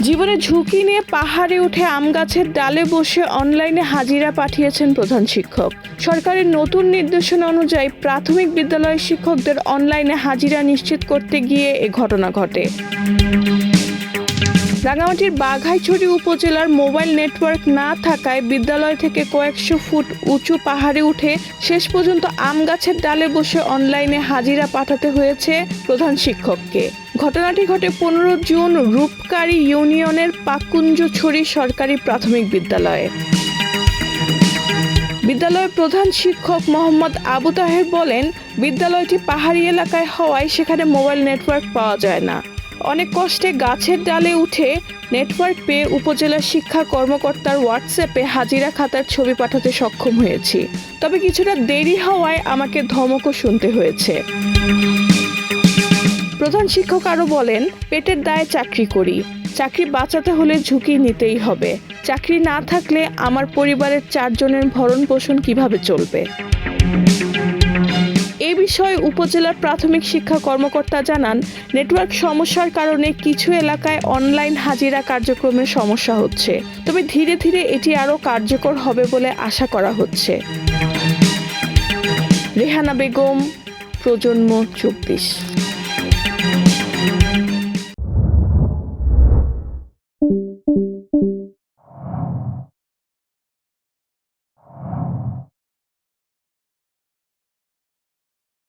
জীবনের ঝুঁকি নিয়ে পাহাড়ে উঠে আম গাছের ডালে বসে অনলাইনে হাজিরা পাঠিয়েছেন প্রধান শিক্ষক। সরকারের নতুন নির্দেশনা অনুযায়ী প্রাথমিক বিদ্যালয়ের শিক্ষকদের অনলাইনে হাজিরা নিশ্চিত করতে গিয়ে এ ঘটনা ঘটে। রাঙামাটির বাঘাইছড়ি উপজেলার মোবাইল নেটওয়ার্ক না থাকায় বিদ্যালয় থেকে কয়েকশো ফুট উঁচু পাহাড়ে উঠে শেষ পর্যন্ত আম গাছের ডালে বসে অনলাইনে হাজিরা পাঠাতে হয়েছে প্রধান শিক্ষককে। ঘটনাটি ঘটে 15 জুন রূপকারী ইউনিয়নের পাকুঞ্জছড়ি সরকারি প্রাথমিক বিদ্যালয়ে। বিদ্যালয়ের প্রধান শিক্ষক মোহাম্মদ আবু তাহের বলেন, বিদ্যালয়টি পাহাড়ি এলাকায় হওয়ায় সেখানে মোবাইল নেটওয়ার্ক পাওয়া যায় না। অনেক কষ্টে গাছের ডালে উঠে নেটওয়ার্ক পেয়ে উপজেলা শিক্ষা কর্মকর্তার হোয়াটসঅ্যাপে হাজিরা খাতার ছবি পাঠাতে সক্ষম হয়েছি। তবে কিছুটা দেরি হওয়ায় আমাকে ধমকও শুনতে হয়েছে। প্রধান শিক্ষক আরও বলেন, পেটের দায়ে চাকরি করি, চাকরি বাঁচাতে হলে ঝুঁকি নিতেই হবে। চাকরি না থাকলে আমার পরিবারের 4 জনের ভরণ পোষণ কিভাবে চলবে। এ বিষয়ে উপজেলার প্রাথমিক শিক্ষা কর্মকর্তা জানান, নেটওয়ার্ক সমস্যার কারণে কিছু এলাকায় অনলাইন হাজিরা কার্যক্রমে সমস্যা হচ্ছে, তবে ধীরে ধীরে এটি আরও কার্যকর হবে বলে আশা করা হচ্ছে। রেহানা বেগম, প্রজন্ম 24।